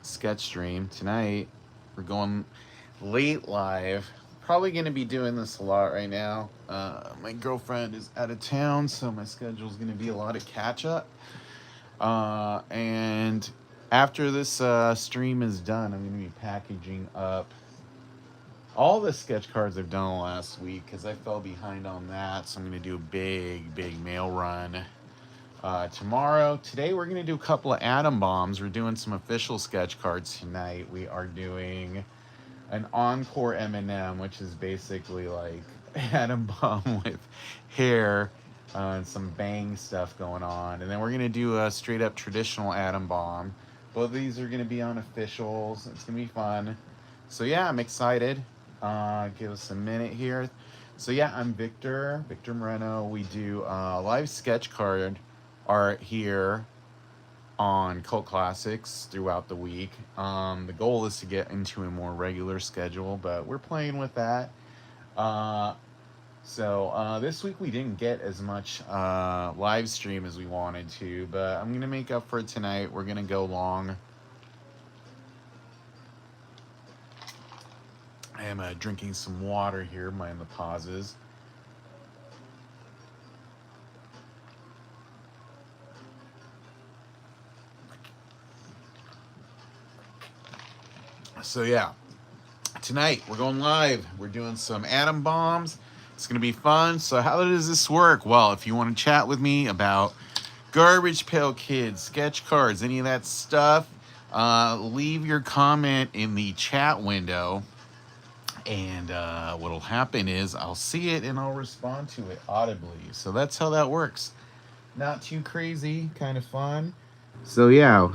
sketch stream tonight. We're going late live. Probably going to be doing this a lot right now. My girlfriend is out of town, so my schedule is going to be a lot of catch up. And after this stream is done, I'm going to be packaging up all the sketch cards I've done last week because I fell behind on that. So I'm going to do a big mail run tomorrow. Today we're going to do a couple of atom bombs. We're doing some official sketch cards tonight. We are doing an encore M&M, which is basically like atom bomb with hair and some bang stuff going on. And then we're going to do a straight up traditional atom bomb. Both of these are going to be on officials. It's going to be fun. So yeah, I'm excited. Give us a minute here. So yeah, I'm Victor Moreno. We do live sketch card art here on Cult Classics throughout the week. The goal is to get into a more regular schedule, but we're playing with that. So this week we didn't get as much live stream as we wanted to, but I'm gonna make up for it tonight. We're gonna go long. I am drinking some water here, mind the pauses. So yeah, tonight we're going live. We're doing some atom bombs. It's gonna be fun. So how does this work? Well, if you want to chat with me about Garbage Pail Kids, sketch cards, any of that stuff, leave your comment in the chat window. And what'll happen is I'll see it and I'll respond to it audibly. So that's how that works. Not too crazy, kind of fun. So yeah,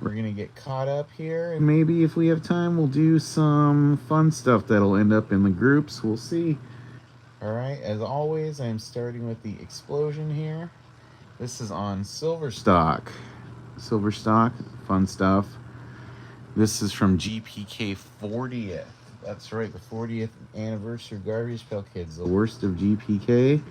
we're gonna get caught up here, and maybe if we have time, we'll do some fun stuff that'll end up in the groups. We'll see. All right, as always, I'm starting with the explosion here. This is on Silverstock. Silverstock, fun stuff. This is from GPK 40th. That's right, the 40th anniversary of Garbage Pail Kids, the worst of GPK,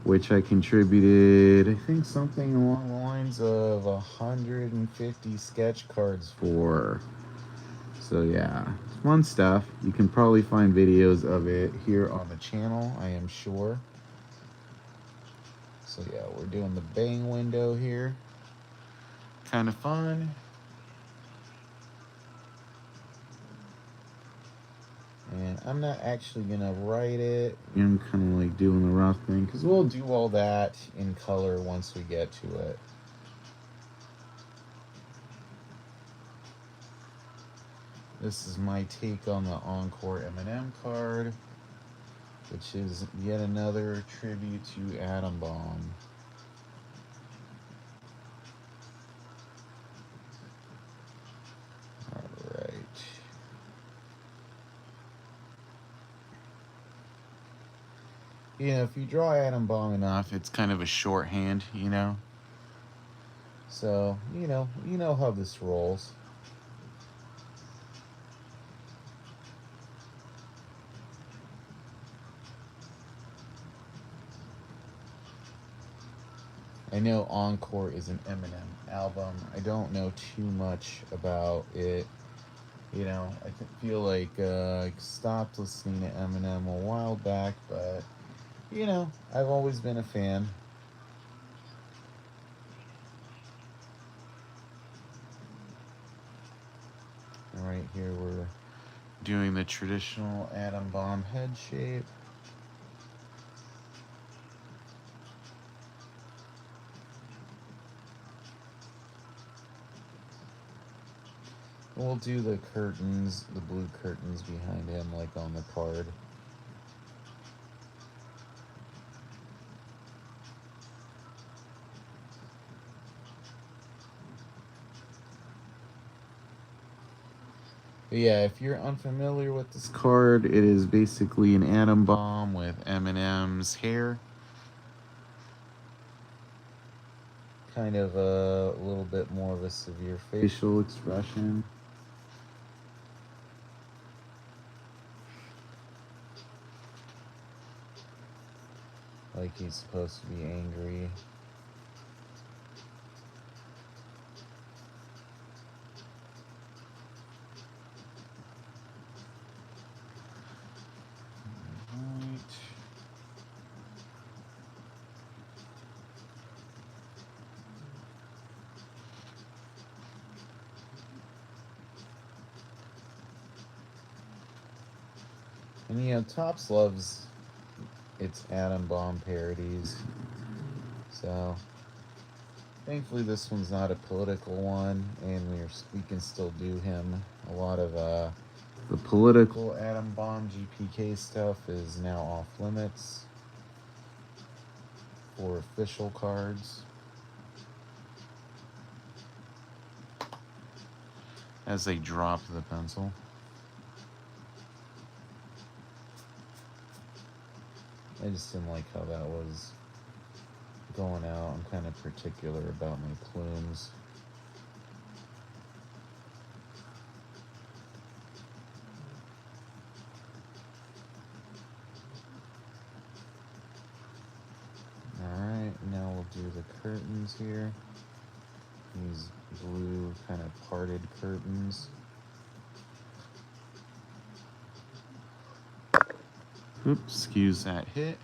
which I contributed, I think, something along the lines of 150 sketch cards for. So yeah, fun stuff. You can probably find videos of it here on the channel, I am sure. So yeah, we're doing the bang window here. Kind of fun. And I'm not actually gonna write it. I'm kind of like doing the rough thing because we'll do all that in color once we get to it. This is my take on the Encore M&M card, which is yet another tribute to Atom Bomb. Alright. You know, if you draw Atom Bomb enough, it's kind of a shorthand, you know? So, you know how this rolls. I know Encore is an Eminem album. I don't know too much about it. You know, I feel like I stopped listening to Eminem a while back, but, you know, I've always been a fan. Right here we're doing the traditional atom bomb head shape. We'll do the curtains, the blue curtains behind him like on the card. But yeah, if you're unfamiliar with this card, it is basically an atom bomb with Eminem's hair. Kind of a little bit more of a severe facial expression. Like he's supposed to be angry. And you know, Topps loves its Atom Bomb parodies. So thankfully this one's not a political one, and we can still do him. A lot of the political Atom Bomb GPK stuff is now off limits for official cards. As they drop the pencil. I just didn't like how that was going out. I'm kind of particular about my plumes. Alright, now we'll do the curtains here. These blue kind of parted curtains. Oops, excuse that hit.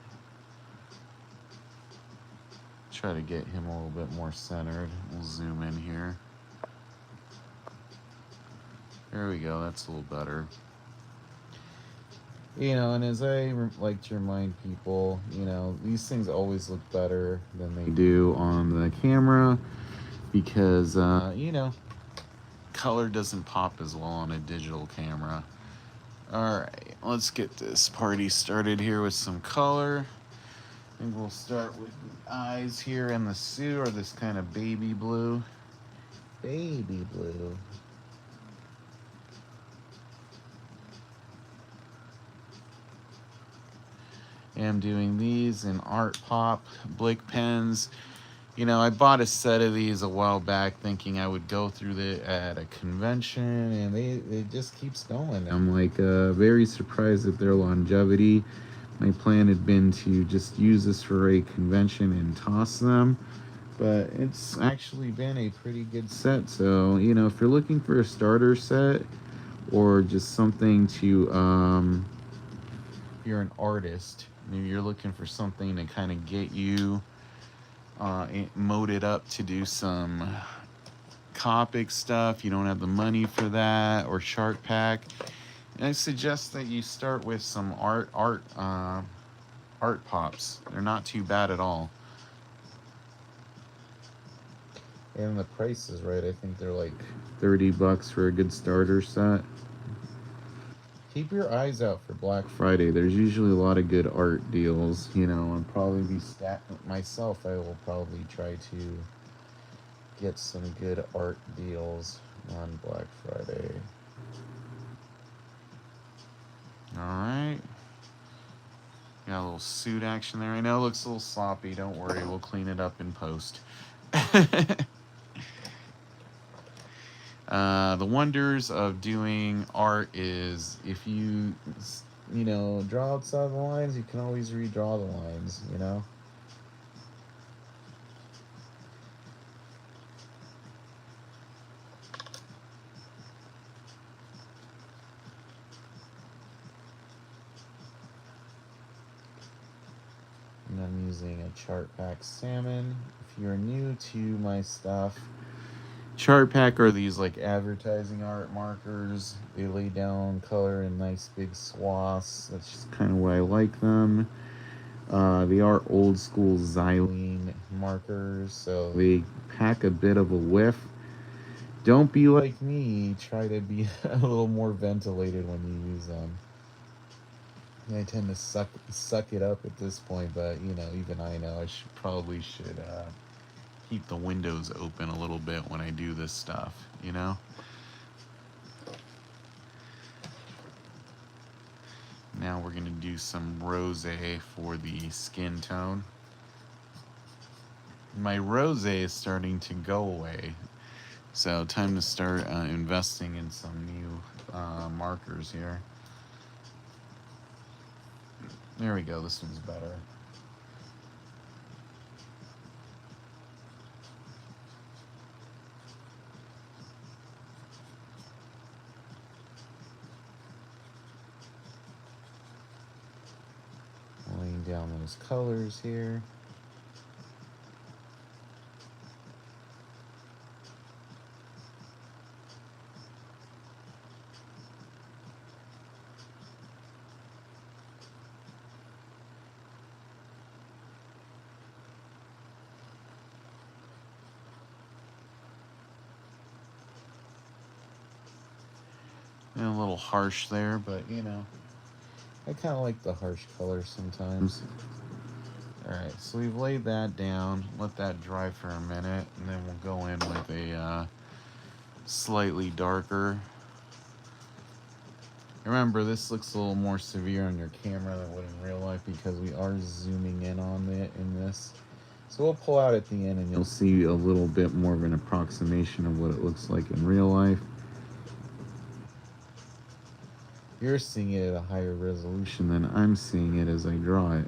Try to get him a little bit more centered. We'll zoom in here. There we go, that's a little better. You know, and as I like to remind people, you know, these things always look better than they do on the camera because, you know, color doesn't pop as well on a digital camera. Alright, let's get this party started here with some color. I think we'll start with the eyes here and the suit, or this kind of baby blue. Baby blue. And I'm doing these in Art Pop Blick pens. You know, I bought a set of these a while back thinking I would go through it at a convention, and it just keeps going. I'm like very surprised at their longevity. My plan had been to just use this for a convention and toss them, but it's actually been a pretty good set. So, you know, if you're looking for a starter set or just something to, if you're an artist, maybe you're looking for something to kind of get you moded up to do some Copic stuff, you don't have the money for that, or Shark Pack, and I suggest that you start with some art pops. They're not too bad at all. And the price is right. I think they're like $30 for a good starter set. Keep your eyes out for Black Friday. There's usually a lot of good art deals. You know, I'll probably be myself. I will probably try to get some good art deals on Black Friday. All right. Got a little suit action there. I know it looks a little sloppy. Don't worry. We'll clean it up in post. The wonders of doing art is if you know, draw outside the lines, you can always redraw the lines, you know? And I'm using a Chart Pack Salmon. If you're new to my stuff, Chart Pack are these like advertising art markers. They lay down color in nice big swaths. That's just kind of why I like them. They are old school xylene markers, so they pack a bit of a whiff. Don't be like me. Try to be a little more ventilated when you use them. I tend to suck it up at this point, but you know, even I know I probably should keep the windows open a little bit when I do this stuff, you know? Now we're gonna do some rosé for the skin tone. My rosé is starting to go away, so time to start investing in some new markers here. There we go, this one's better. Laying down those colors here. And a little harsh there, but you know, I kind of like the harsh color sometimes. Alright, so we've laid that down, let that dry for a minute, and then we'll go in with a slightly darker. Remember, this looks a little more severe on your camera than it would in real life because we are zooming in on it in this. So we'll pull out at the end and you'll see a little bit more of an approximation of what it looks like in real life. You're seeing it at a higher resolution than I'm seeing it as I draw it.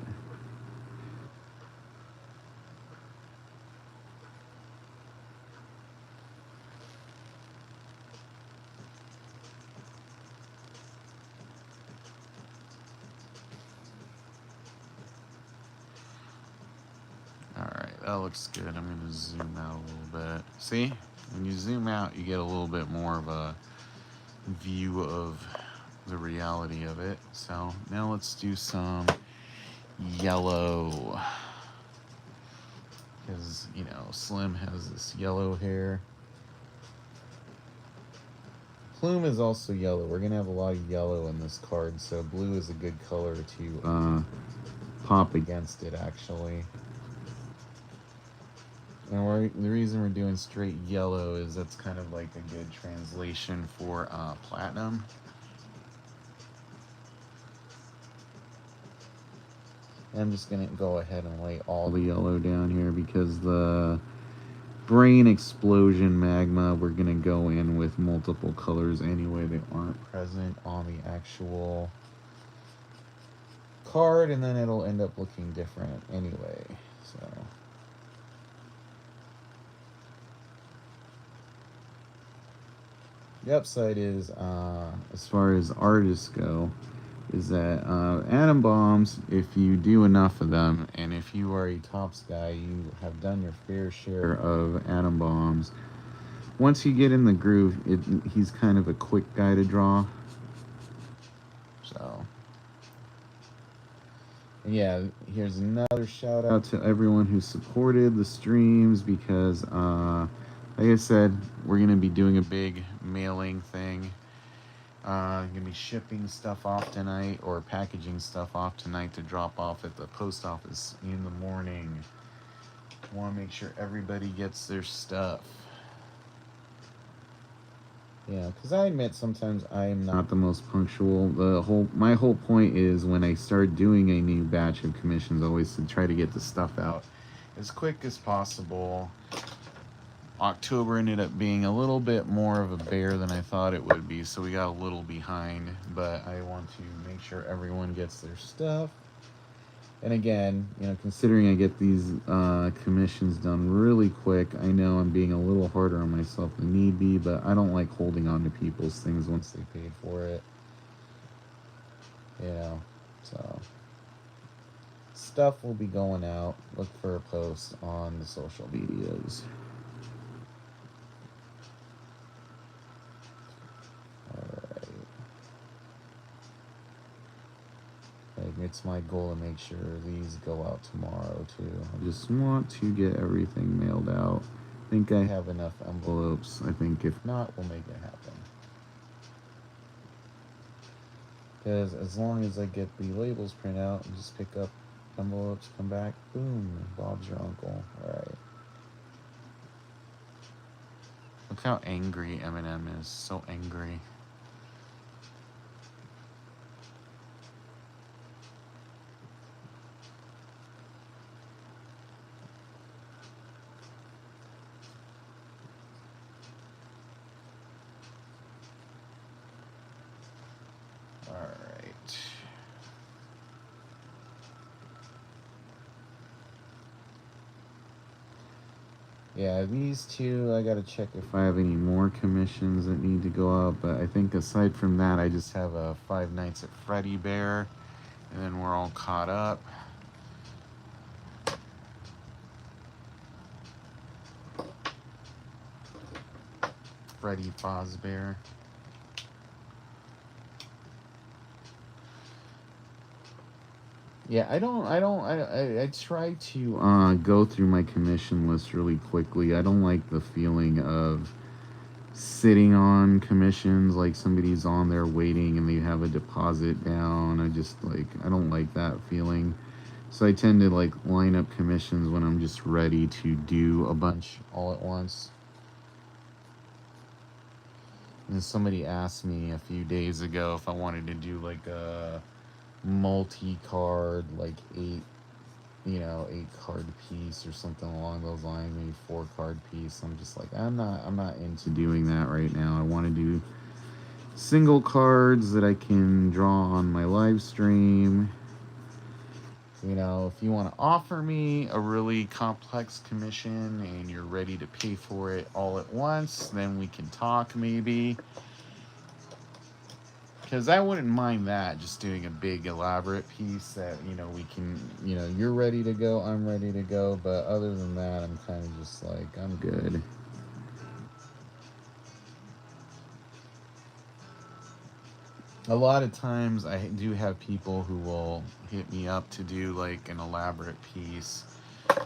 Alright, that looks good. I'm going to zoom out a little bit. See? When you zoom out, you get a little bit more of a view of the reality of it. So now let's do some yellow. Because, you know, Slim has this yellow hair. Plume is also yellow. We're going to have a lot of yellow in this card, so blue is a good color to pop against it, actually. And the reason we're doing straight yellow is that's kind of like a good translation for platinum. I'm just going to go ahead and lay all the yellow down here because the brain explosion magma, we're going to go in with multiple colors anyway that aren't present on the actual card, and then it'll end up looking different anyway. So the upside is, as far as artists go, is that atom bombs, if you do enough of them, and if you are a tops guy, you have done your fair share of atom bombs. Once you get in the groove, he's kind of a quick guy to draw. So, and yeah, here's another shout out to everyone who supported the streams because, like I said, we're going to be doing a big mailing thing. Going to be shipping stuff off tonight or packaging stuff off tonight to drop off at the post office in the morning. Want to make sure everybody gets their stuff. Yeah, because I admit sometimes I am not the most punctual. My whole point is when I start doing a new batch of commissions, always to try to get the stuff out as quick as possible. October ended up being a little bit more of a bear than I thought it would be, so we got a little behind, but I want to make sure everyone gets their stuff. And again, you know, considering I get these commissions done really quick, I know I'm being a little harder on myself than need be, but I don't like holding on to people's things once they paid for it. You know, so stuff will be going out. Look for a post on the social medias. It's my goal to make sure these go out tomorrow too. I just want to get everything mailed out. I think I have enough envelopes. I think if not, we'll make it happen. Because as long as I get the labels printed out and just pick up envelopes, come back, boom, Bob's your uncle. Alright. Look how angry Eminem is. So angry. Yeah, these two, I gotta check if I have any more commissions that need to go out, but I think aside from that, I just have a Five Nights at Freddy bear, and then we're all caught up. Freddy Fazbear. Yeah, I try to go through my commission list really quickly. I don't like the feeling of sitting on commissions, like somebody's on there waiting and they have a deposit down. I don't like that feeling. So I tend to like line up commissions when I'm just ready to do a bunch all at once. And somebody asked me a few days ago if I wanted to do like a multi-card, like eight card piece or something along those lines, maybe 4 card piece. I'm just like, I'm not into doing that right now. I want to do single cards that I can draw on my live stream. If you want to offer me a really complex commission and you're ready to pay for it all at once, then we can talk maybe. Because I wouldn't mind that, just doing a big elaborate piece that, we can, you're ready to go, I'm ready to go. But other than that, I'm kind of just like, I'm good. A lot of times I do have people who will hit me up to do like an elaborate piece.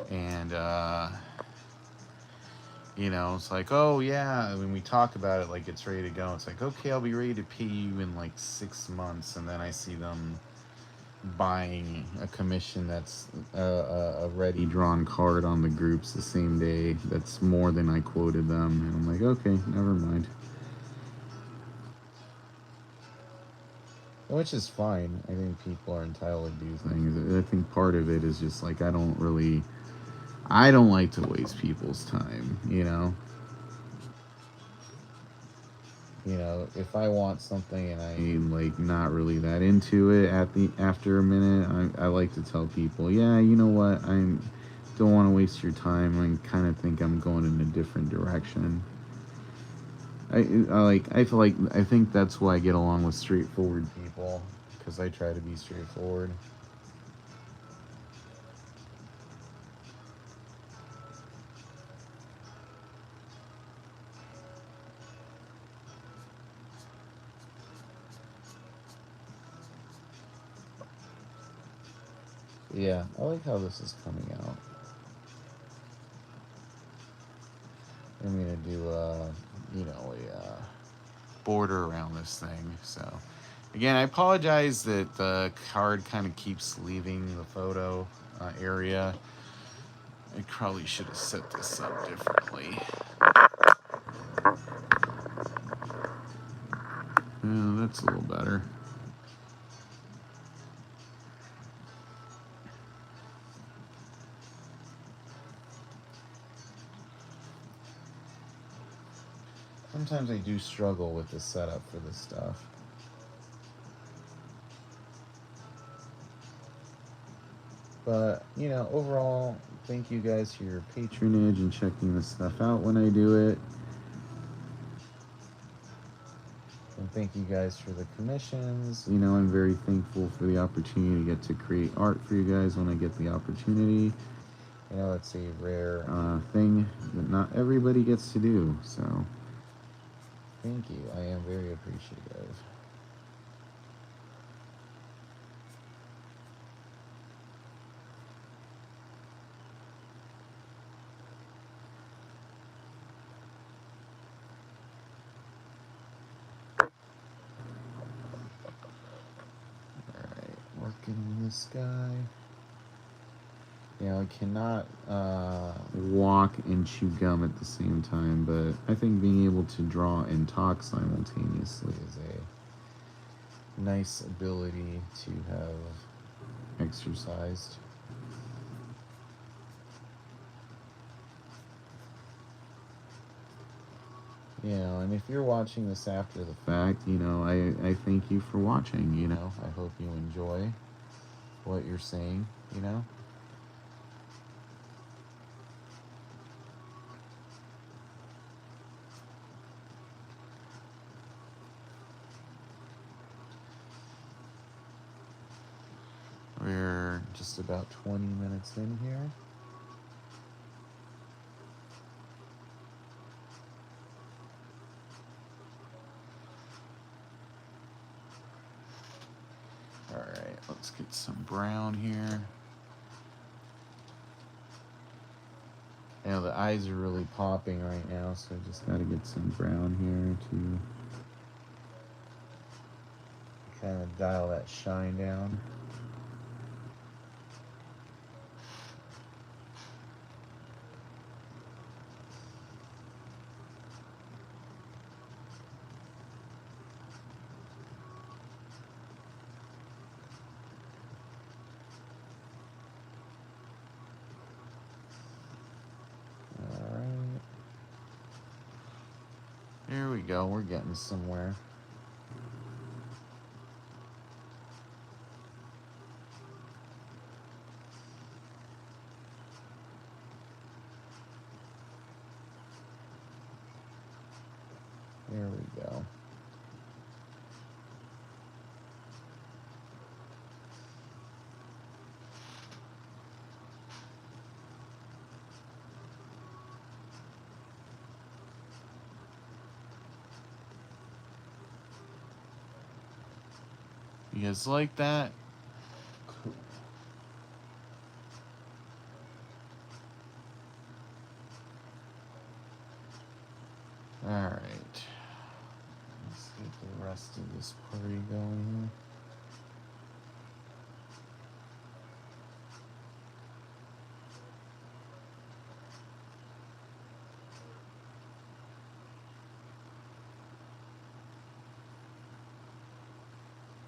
And, it's like, oh yeah, when we talk about it, like it's ready to go. It's like, okay, I'll be ready to pay you in like 6 months. And then I see them buying a commission that's a ready drawn card on the groups the same day. That's more than I quoted them. And I'm like, okay, never mind. Which is fine. I think people are entitled to do things. I think part of it is just like, I don't like to waste people's time, if I want something and I'm like not really that into it after a minute, I like to tell people, yeah, you know what, I don't want to waste your time. I kind of think I'm going in a different direction. I think that's why I get along with straightforward people, because I try to be straightforward. Yeah, I like how this is coming out. I'm gonna do a border around this thing. So again, I apologize that the card kind of keeps leaving the photo area. I probably should have set this up differently. Yeah, that's a little better. Sometimes I do struggle with the setup for this stuff. But, overall, thank you guys for your patronage and checking this stuff out when I do it. And thank you guys for the commissions. I'm very thankful for the opportunity to get to create art for you guys when I get the opportunity. It's a rare thing that not everybody gets to do. So, thank you. I am very appreciative. Alright, working on this guy. I cannot walk and chew gum at the same time, but I think being able to draw and talk simultaneously is a nice ability to have exercised. And if you're watching this after the fact, I thank you for watching, I hope you enjoy what you're seeing, We're just about 20 minutes in here. Alright, let's get some brown here. know, the eyes are really popping right now, so I just got to get some brown here to kind of dial that shine down. Alright. There we go, we're getting somewhere. There we go. You guys like that? Cool. Alright. Let's get the rest of this party going here.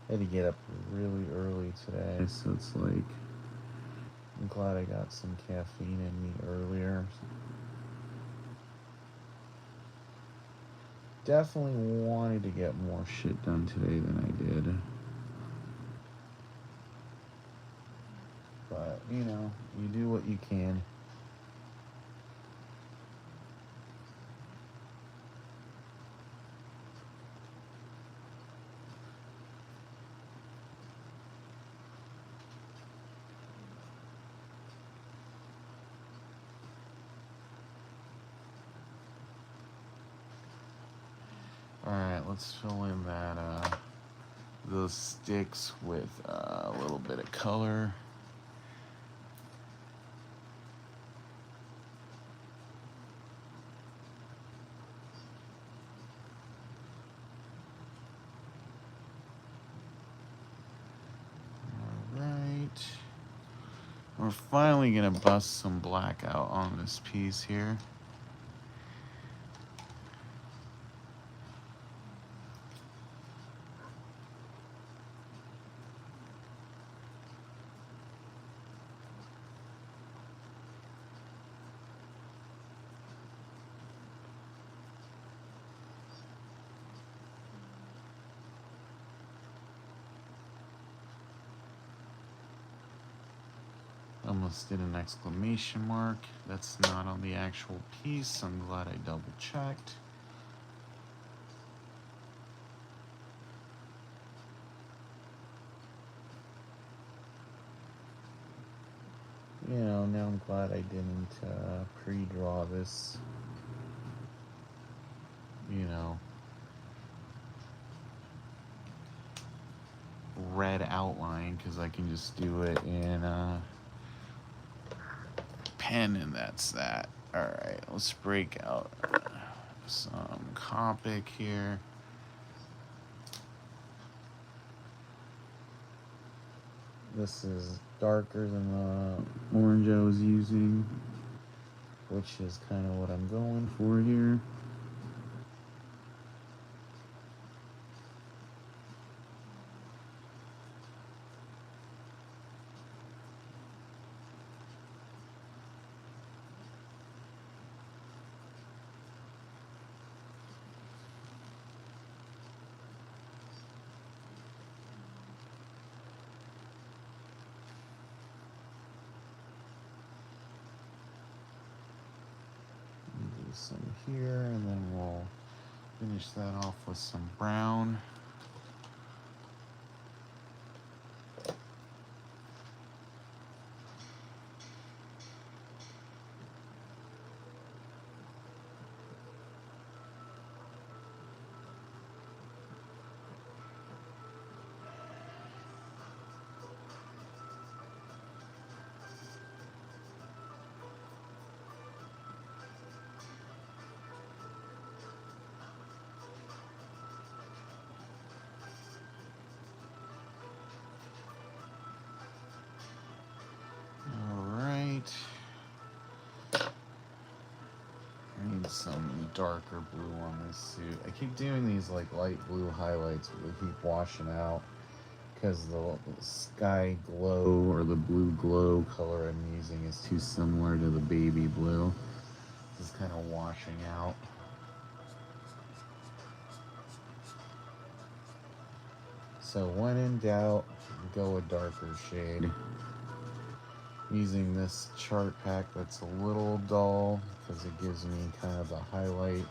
I had to get up really early today, so it's like, I'm glad I got some caffeine in me earlier. Definitely wanted to get more shit done today than I did. But, you know, you do what you can. Alright, let's fill in that, those sticks with a little bit of color. Alright. We're finally gonna bust some black out on this piece here. Almost did an exclamation mark. That's not on the actual piece. I'm glad I double checked. You know, now I'm glad I didn't pre-draw this, you know, red outline, because I can just do it in pen, and that's that. Alright, let's break out some Copic here. This is darker than the orange I was using, which is kind of what I'm going for here. Some here, and then we'll finish that off with some brown. some darker blue on this suit. I keep doing these like light blue highlights, but they keep washing out because the sky glow or the blue glow color I'm using is too similar to the baby blue. This is kind of washing out. So when in doubt, go a darker shade. Using this chart pack that's a little dull because it gives me kind of the highlight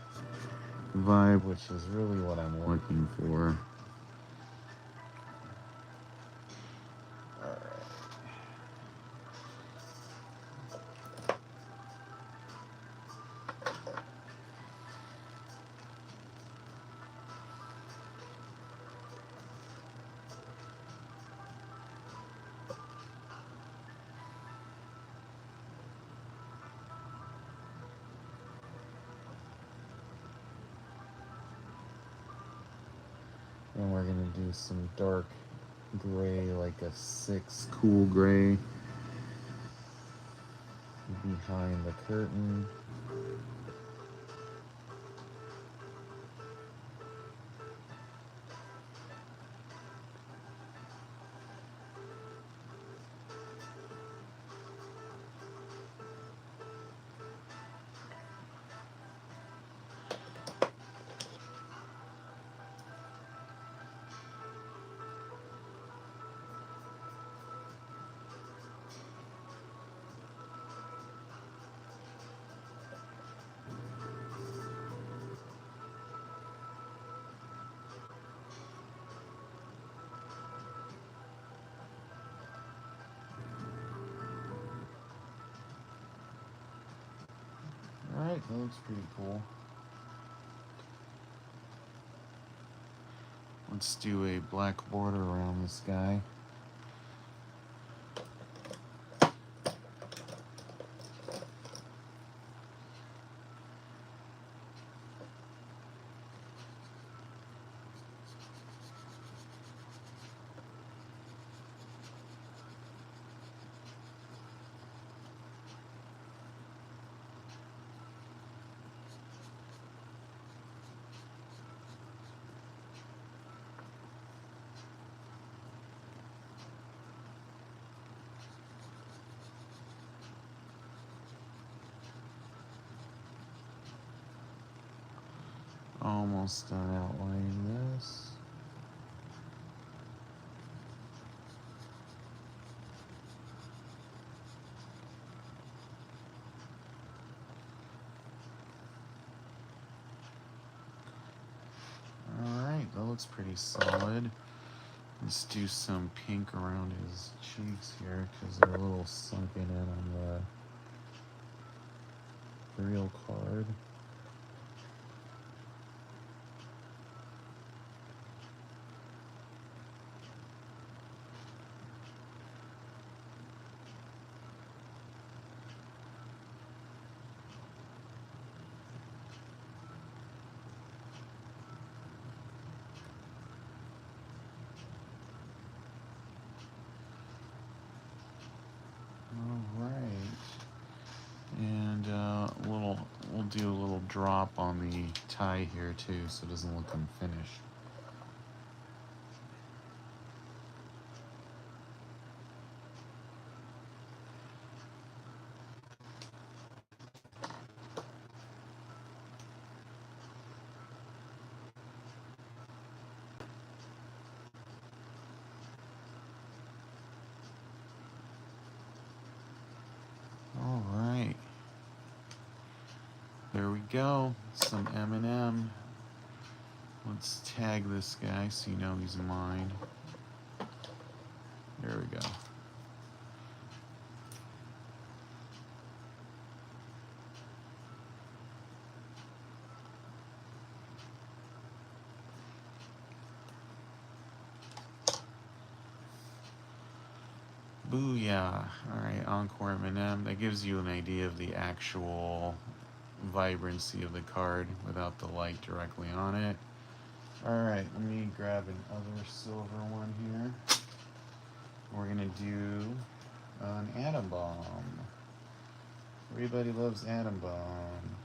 vibe, which is really what I'm looking for. And we're going to do some dark gray, like a 6 cool gray behind the curtain. Alright, that looks pretty cool. Let's do a black border around this guy. Almost done outlining this. Alright, that looks pretty solid. Let's do some pink around his cheeks here because they're a little sunken in on the real card. We'll do a little drop on the tie here too, so it doesn't look unfinished. All right. There we go, some M&M. Let's tag this guy so you know he's mine. There we go. Booyah. Alright, Encore M&M. That gives you an idea of the actual vibrancy of the card without the light directly on it. Alright, let me grab another silver one here. We're going to do an Atom Bomb. Everybody loves Atom Bomb.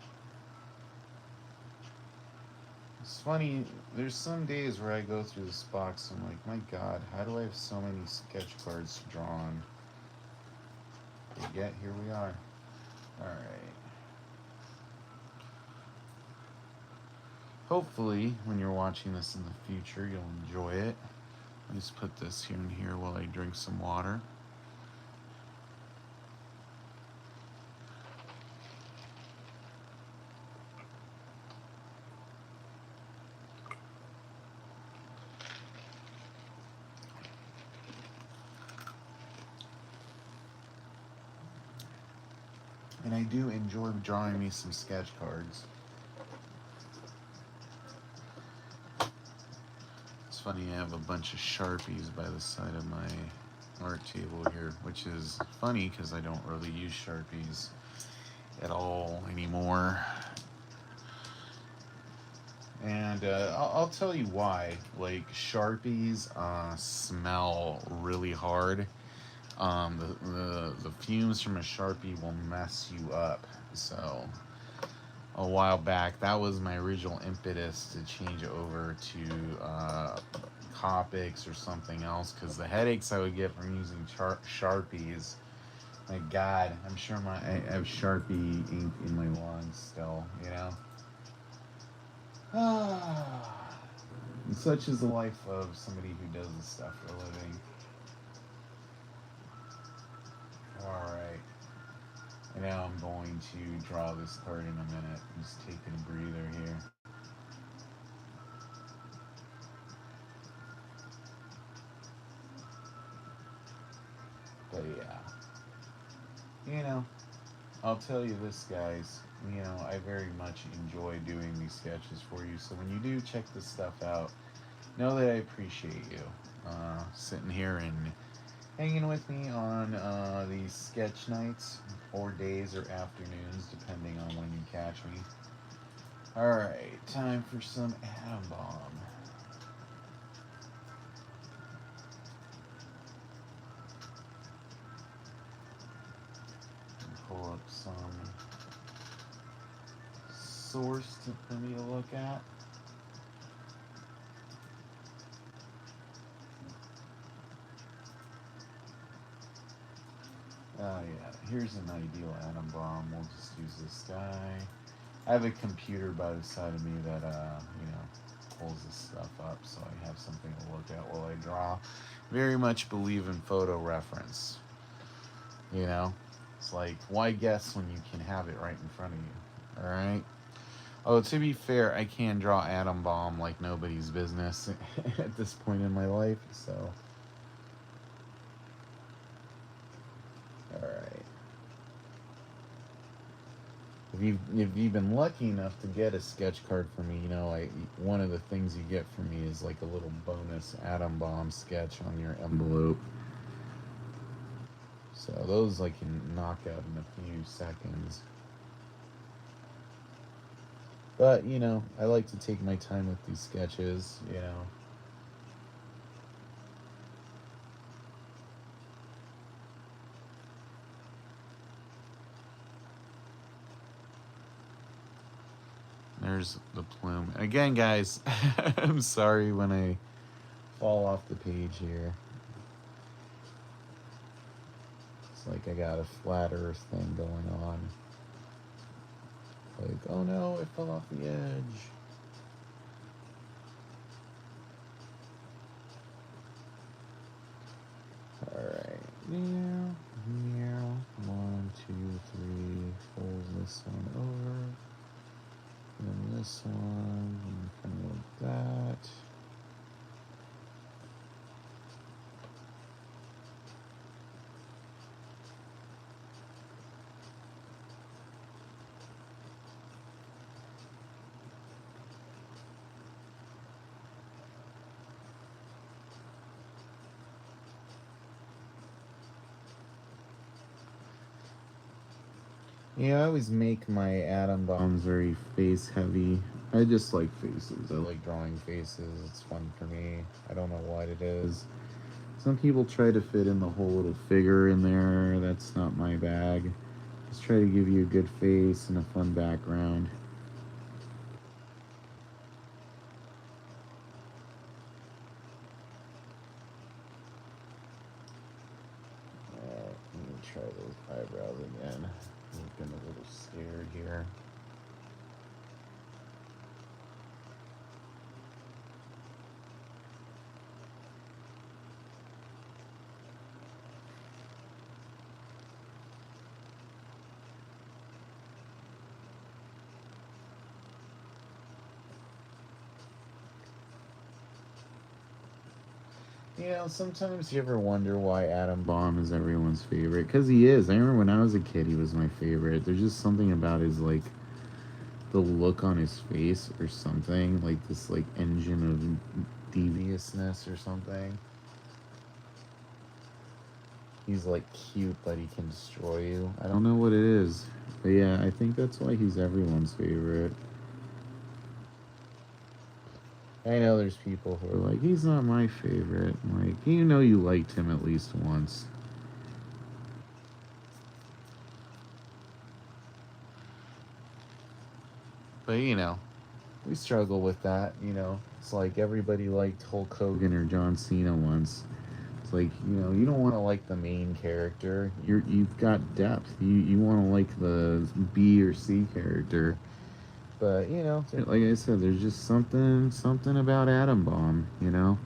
It's funny, there's some days where I go through this box and I'm like, my god, how do I have so many sketch cards to draw on? But yet, here we are. Alright. Hopefully, when you're watching this in the future, you'll enjoy it. Let me just put this here and here while I drink some water. And I do enjoy drawing me some sketch cards. It's funny, I have a bunch of Sharpies by the side of my art table here, which is funny because I don't really use Sharpies at all anymore. And I'll tell you why. Like, Sharpies smell really hard. The fumes from a Sharpie will mess you up. So a while back, that was my original impetus to change over to Copics or something else, because the headaches I would get from using Sharpies, my god, I'm sure I have Sharpie ink in my lungs still, you know. And such is the life of somebody who does this stuff for a living. Alright. And now I'm going to draw this card in a minute. I'm just taking a breather here. But yeah. You know, I'll tell you this, guys. You know, I very much enjoy doing these sketches for you. So when you do check this stuff out, know that I appreciate you sitting here and hanging with me on these sketch nights, or days or afternoons, depending on when you catch me. Alright, time for some atom bomb. Pull up some source for me to look at. Oh yeah, here's an ideal atom bomb. We'll just use this guy. I have a computer by the side of me that, you know, pulls this stuff up, so I have something to look at while I draw. Very much believe in photo reference. You know, it's like, why guess when you can have it right in front of you? All right. Oh, to be fair, I can draw atom bomb like nobody's business at this point in my life. So, all right. If you've been lucky enough to get a sketch card from me, you know, one of the things you get from me is like a little bonus atom bomb sketch on your envelope. So those I can knock out in a few seconds. But, you know, I like to take my time with these sketches, you know. There's the plume. Again, guys, I'm sorry when I fall off the page here. It's like I got a flat earth thing going on. Like, oh no, it fell off the edge. Alright. Meow. 1, 2, 3. Fold this one over. Then this one. And kind of like that. Yeah, I always make my atom bombs very face heavy. I just like faces. I like drawing faces. It's fun for me. I don't know what it is. Some people try to fit in the whole little figure in there. That's not my bag. Just try to give you a good face and a fun background. try those eyebrows again. I'm getting a little scared here. You know, sometimes you ever wonder why Adam Bomb is everyone's favorite. Because he is. I remember when I was a kid, he was my favorite. There's just something about his, like, the look on his face or something. Like this, like, engine of deviousness or something. He's, like, cute, but he can destroy you. I don't know what it is. But yeah, I think that's why he's everyone's favorite. I know there's people who are like, he's not my favorite. Like, you know you liked him at least once. But, you know, we struggle with that, you know. It's like everybody liked Hulk Hogan or John Cena once. It's like, you know, you don't want to like the main character. You've got depth. You want to like the B or C character. But, you know, like I said, there's just something about Atom Bomb, you know.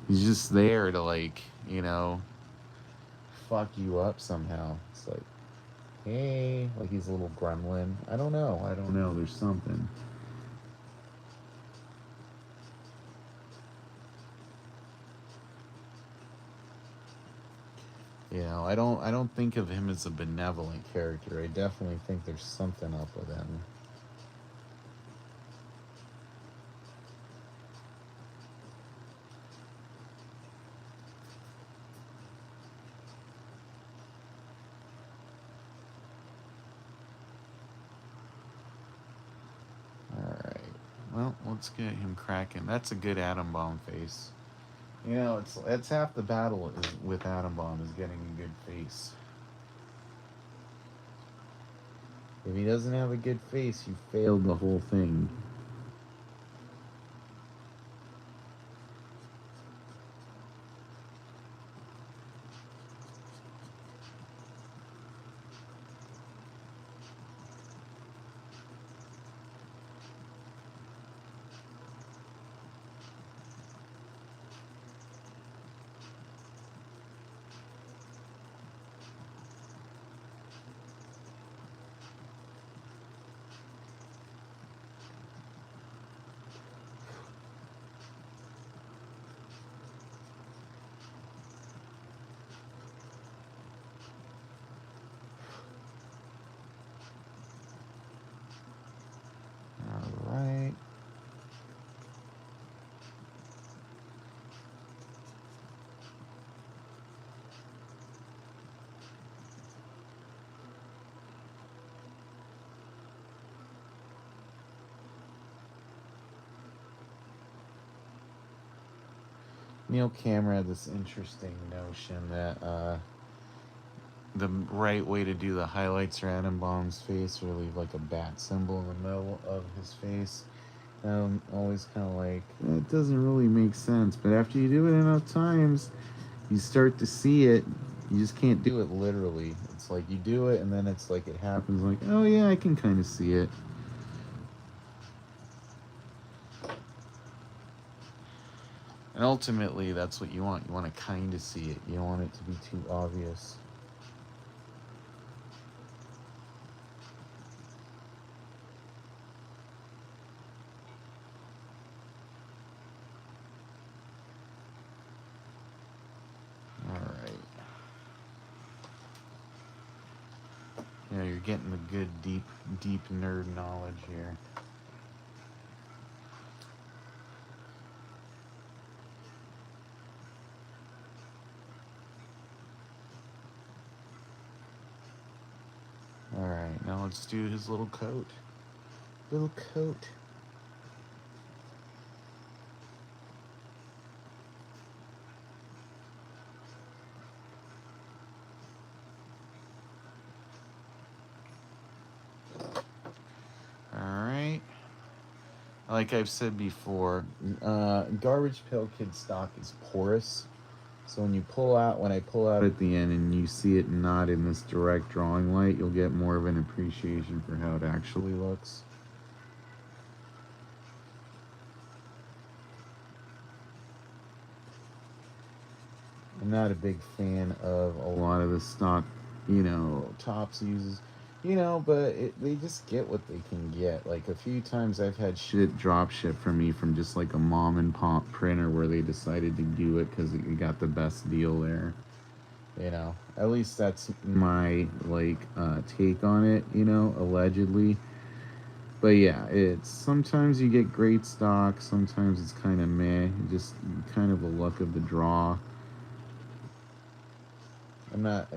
He's just there to, like, you know, fuck you up somehow. It's like, hey, like he's a little gremlin. I don't know. There's something. You know, I don't think of him as a benevolent character. I definitely think there's something up with him. Alright. Well, let's get him cracking. That's a good Atom Bomb face. You know, it's half the battle is, with Atom Bomb is getting a good face. If he doesn't have a good face, you failed the whole thing. Alright. Neil Cameron had this interesting notion that the right way to do the highlights for Adam Bomb's face would leave like a bat symbol in the middle of his face. And I'm always kind of like, that doesn't really make sense. But after you do it enough times, you start to see it. You just can't do it literally. It's like you do it and then it's like it happens like, oh yeah, I can kind of see it. And ultimately, that's what you want. You want to kind of see it. You don't want it to be too obvious. You know, you're getting the good, deep nerd knowledge here. Alright, now let's do his little coat. Little coat. Alright. Like I've said before, Garbage Pail Kid stock is porous. So when you pull out, when I pull out at the end and you see it not in this direct drawing light, you'll get more of an appreciation for how it actually looks. I'm not a big fan of a lot of the stock, tops uses, but they just get what they can get. Like a few times I've had shit drop ship for me from just like a mom and pop printer where they decided to do it because it got the best deal there. At least that's my take on it, allegedly. But yeah, it's sometimes you get great stock, sometimes it's kind of meh, just kind of a luck of the draw. I'm not,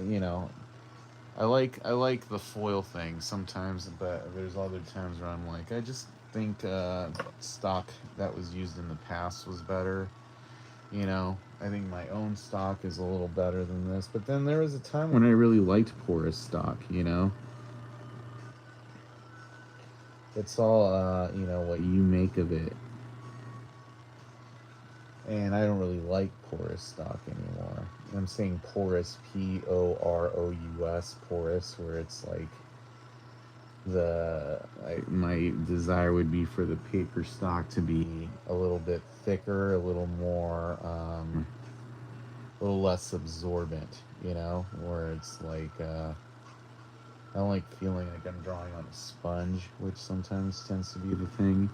I like the foil thing sometimes, but there's other times where I'm like, I just think stock that was used in the past was better. I think my own stock is a little better than this. But then there was a time when I really liked porous stock. It's all what you make of it. And I don't really like porous stock anymore. I'm saying porous, Porous, porous, where it's like my desire would be for the paper stock to be a little bit thicker, a little more, a little less absorbent. Where it's like I don't like feeling like I'm drawing on a sponge, which sometimes tends to be the thing.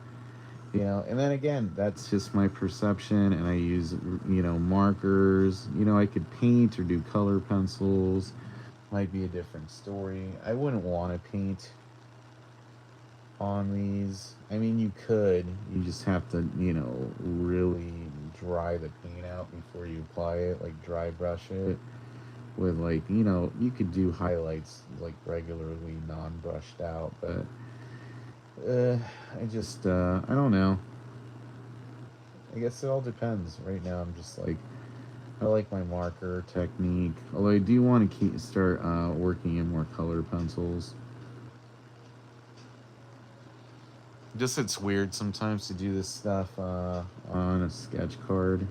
And then again, that's just my perception, and I use markers. I could paint or do color pencils. Might be a different story. I wouldn't want to paint on these. I mean, you could. You just have to, really dry the paint out before you apply it, like dry brush it with you could do highlights like regularly non-brushed out, but I don't know. I guess it all depends. Right now, I'm just like, I like my marker technique. Although I do want to start working in more color pencils. Just it's weird sometimes to do this stuff on a sketch card.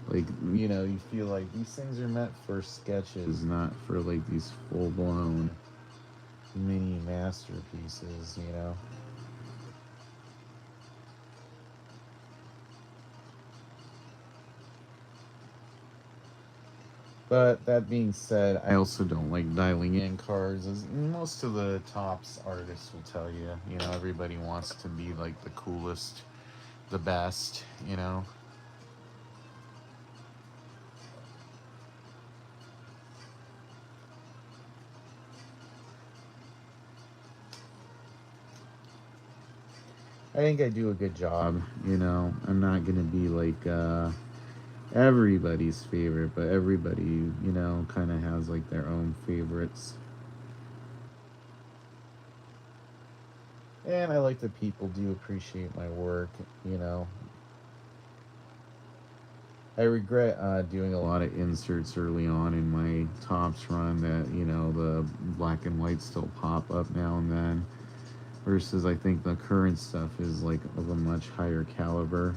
Like, you feel like these things are meant for sketches, not for like these full blown mini masterpieces. But that being said, I also don't like dialing in cards, as most of the tops artists will tell you. Everybody wants to be like the coolest, the best. I think I do a good job. I'm not gonna be like everybody's favorite, but everybody, kind of has like their own favorites. And I like that people do appreciate my work. you know. I regret doing a lot of inserts early on in my tops run that, the black and white still pop up now and then. Versus, I think the current stuff is like of a much higher caliber.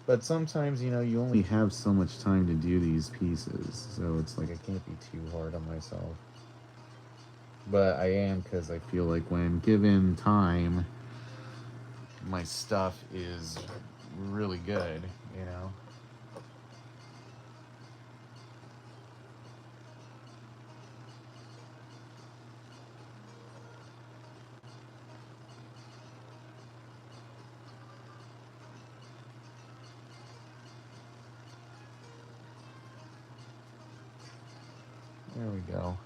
But sometimes, you only have so much time to do these pieces. So it's like I can't be too hard on myself. But I am, because I feel like when given time, my stuff is really good. There we go.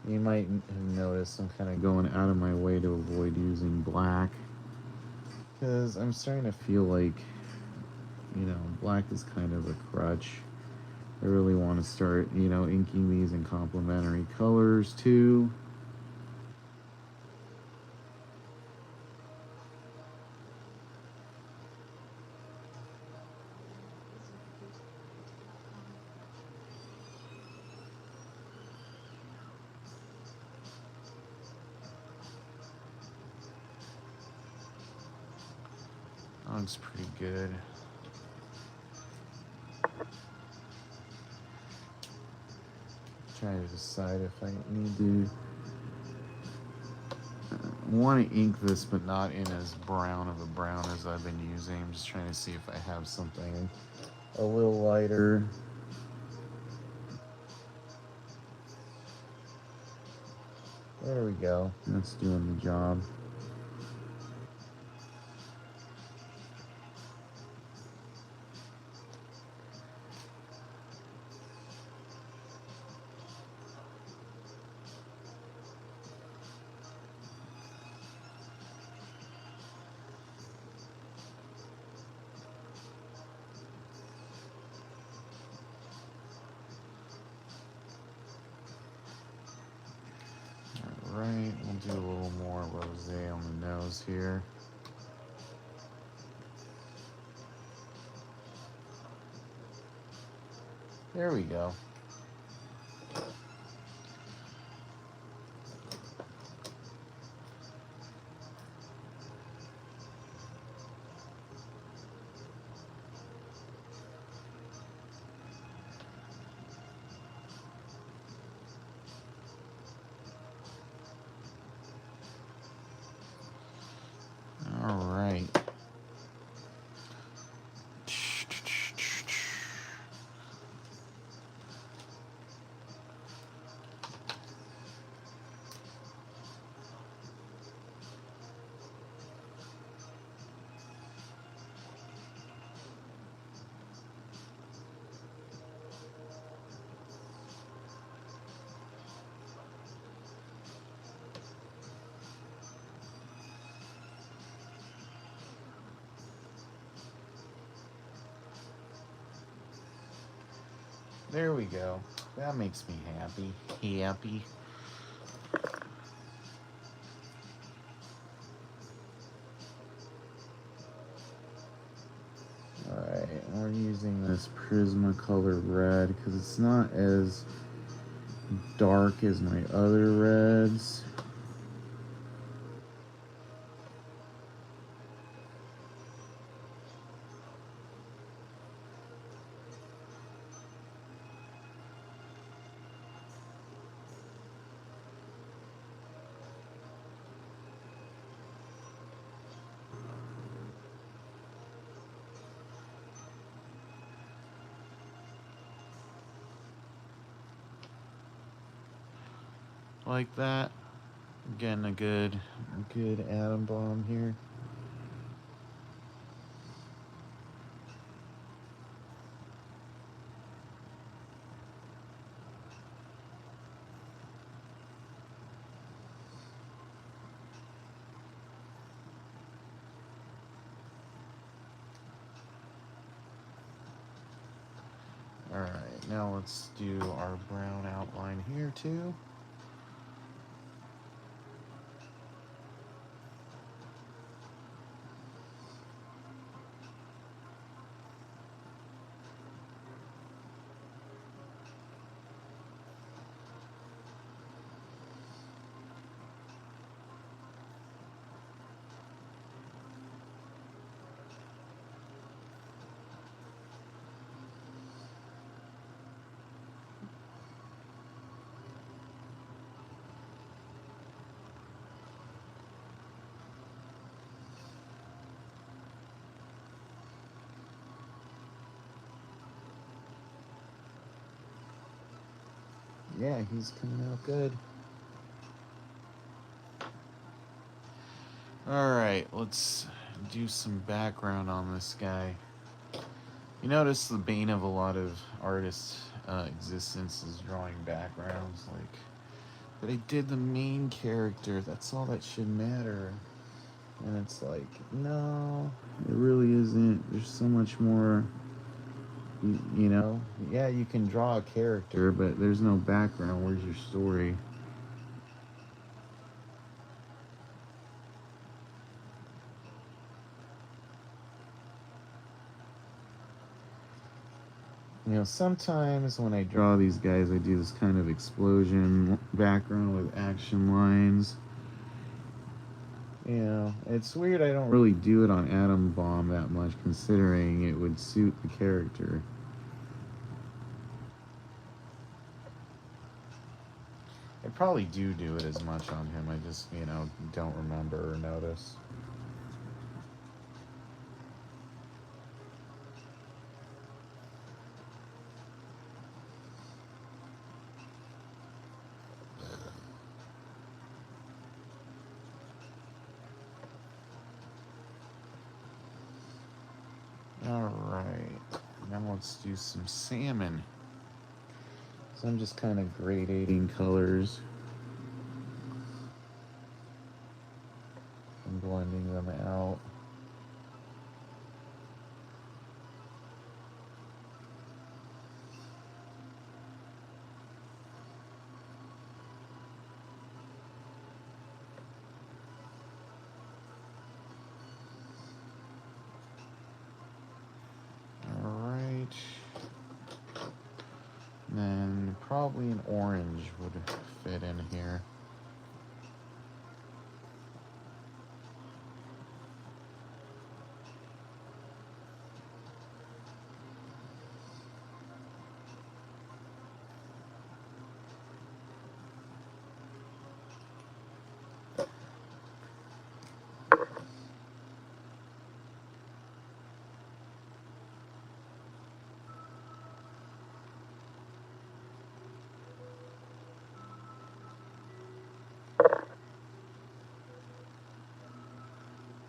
You might have noticed I'm kind of going out of my way to avoid using black, because I'm starting to feel like, black is kind of a crutch. I really want to start, inking these in complementary colors too. looks pretty good. Trying to decide if I need to want to ink this, but not in as brown of a brown as I've been using. I'm just trying to see if I have something a little lighter. There we go. That's doing the job. Alright, we'll do a little more rosé on the nose here. There we go. All right. There we go. That makes me happy. Happy. Alright, we're using this Prismacolor red because it's not as dark as my other reds. Like that. Getting a good atom bomb here. Alright, now let's do our brown outline here too. Yeah, he's coming out good. Alright, let's do some background on this guy. You notice the bane of a lot of artists' existence is drawing backgrounds. Like, but I did the main character, that's all that should matter. And it's like, no, it really isn't. There's so much more. You know, yeah, you can draw a character, but there's no background. Where's your story? You know, sometimes when I draw these guys, I do this kind of explosion background with action lines. Yeah, it's weird I don't really do it on Atom Bomb that much, considering it would suit the character. I probably do it as much on him. I just, don't remember or notice. All right, now let's do some salmon. So I'm just kind of gradating colors and blending them out. All right. And then probably an orange would fit in here.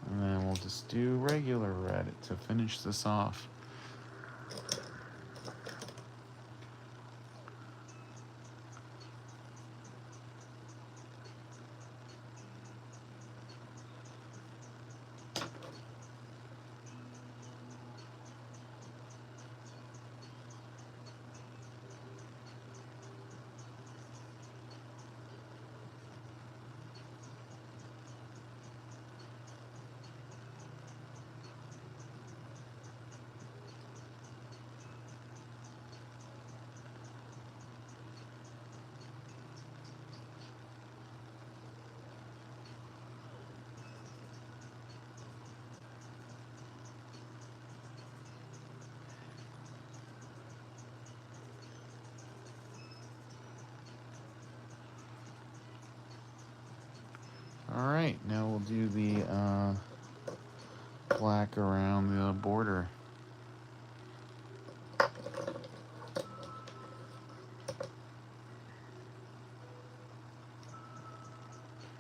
And then we'll just do regular red to finish this off. All right, now we'll do the black around the border.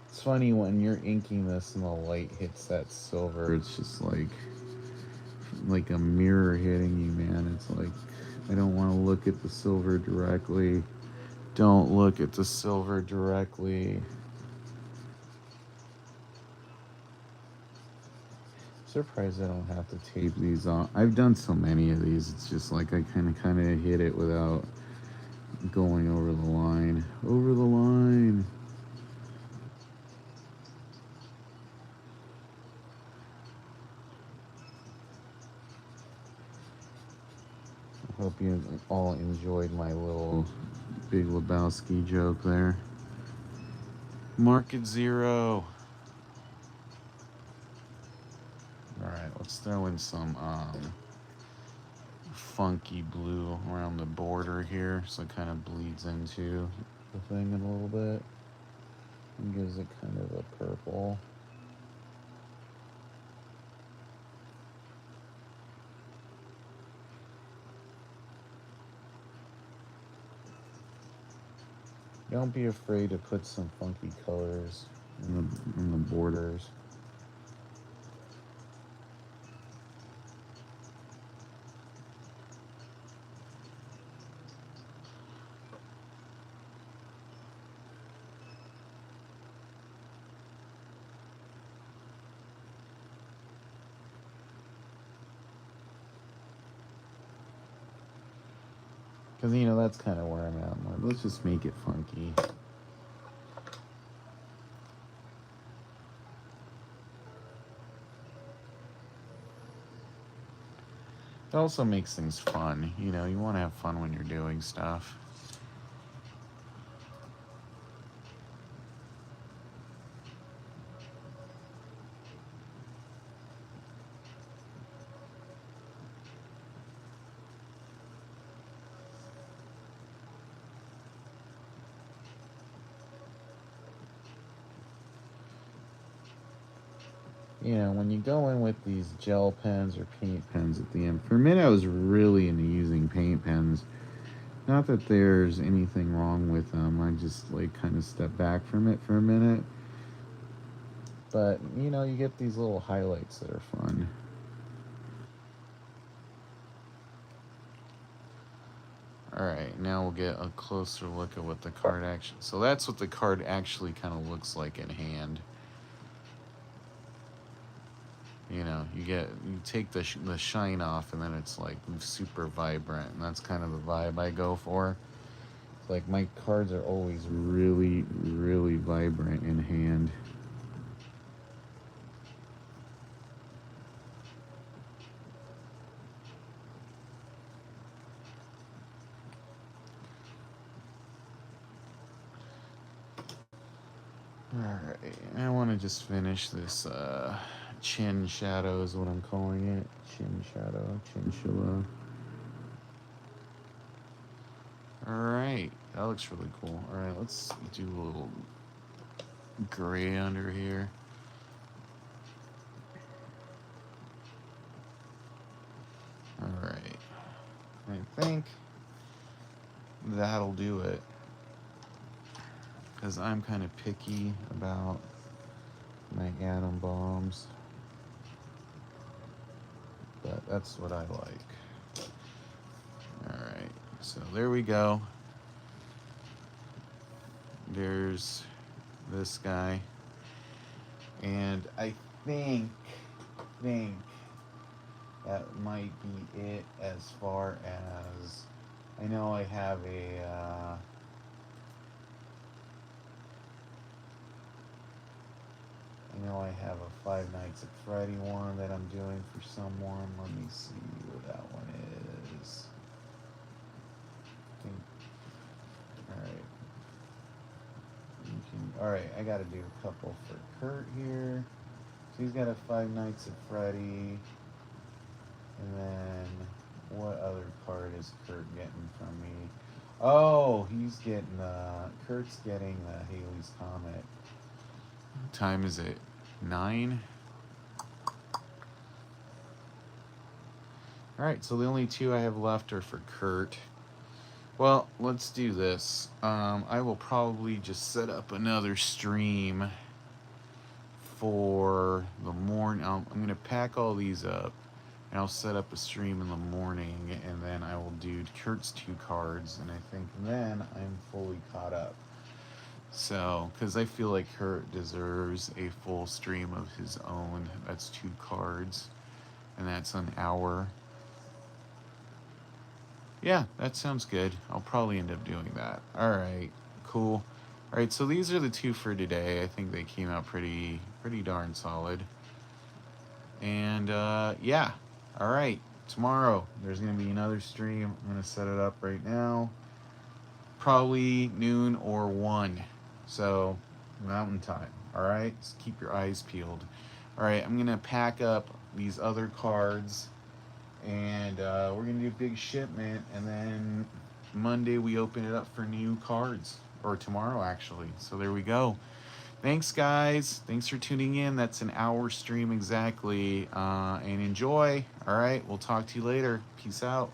It's funny when you're inking this and the light hits that silver, it's just like a mirror hitting you, man. It's like, I don't want to look at the silver directly. Don't look at the silver directly. Surprised I don't have to tape these on. I've done so many of these. It's just like I kind of hit it without going over the line. Over the line. I hope you all enjoyed my little Big Lebowski joke there. Market 0. All right, let's throw in some funky blue around the border here, so it kind of bleeds into the thing a little bit and gives it kind of a purple. Don't be afraid to put some funky colors in the borders. Because, that's kind of where I'm at. I'm like, let's just make it funky. It also makes things fun. You want to have fun when you're doing stuff. you know, when you go in with these gel pens or paint pens at the end, for a minute I was really into using paint pens. Not that there's anything wrong with them, I just like kind of step back from it for a minute. But, you know, you get these little highlights that are fun. Alright, now we'll get a closer look at what the card actually... So that's what the card actually kind of looks like in hand. You know, you take the shine off, and then it's like super vibrant, and that's kind of the vibe I go for. It's like my cards are always really, really vibrant in hand. Alright, I want to just finish this chin shadow is what I'm calling it. Chin shadow, chinchilla. Alright, that looks really cool. Alright, let's do a little gray under here. Alright, I think that'll do it. Because I'm kind of picky about my atom bombs. But that's what I like. Alright, so there we go. There's this guy. And I think that might be it as far as... I know I have a... I know I have a Five Nights at Freddy one that I'm doing for someone. Let me see what that one is. Alright, I gotta do a couple for Kurt here. So he's got a Five Nights at Freddy. And then, what other card is Kurt getting from me? Oh, he's getting, Kurt's getting the Halley's Comet. What time is it? 9? Alright, so the only two I have left are for Kurt. Well, let's do this. I will probably just set up another stream for the morning. I'm going to pack all these up, and I'll set up a stream in the morning, and then I will do Kurt's 2 cards, and I think then I'm fully caught up. So, because I feel like Kurt deserves a full stream of his own. That's 2 cards, and that's an hour. Yeah, that sounds good. I'll probably end up doing that. Alright, cool. Alright, so these are the 2 for today. I think they came out pretty darn solid. And, yeah. Alright, tomorrow there's going to be another stream. I'm going to set it up right now. Probably noon or 1. So, mountain time. Alright, just keep your eyes peeled. Alright, I'm going to pack up these other cards. And we're going to do a big shipment, and then Monday we open it up for new cards. Or tomorrow, actually. So there we go. Thanks, guys. Thanks for tuning in. That's an hour stream exactly. And enjoy. All right, we'll talk to you later. Peace out.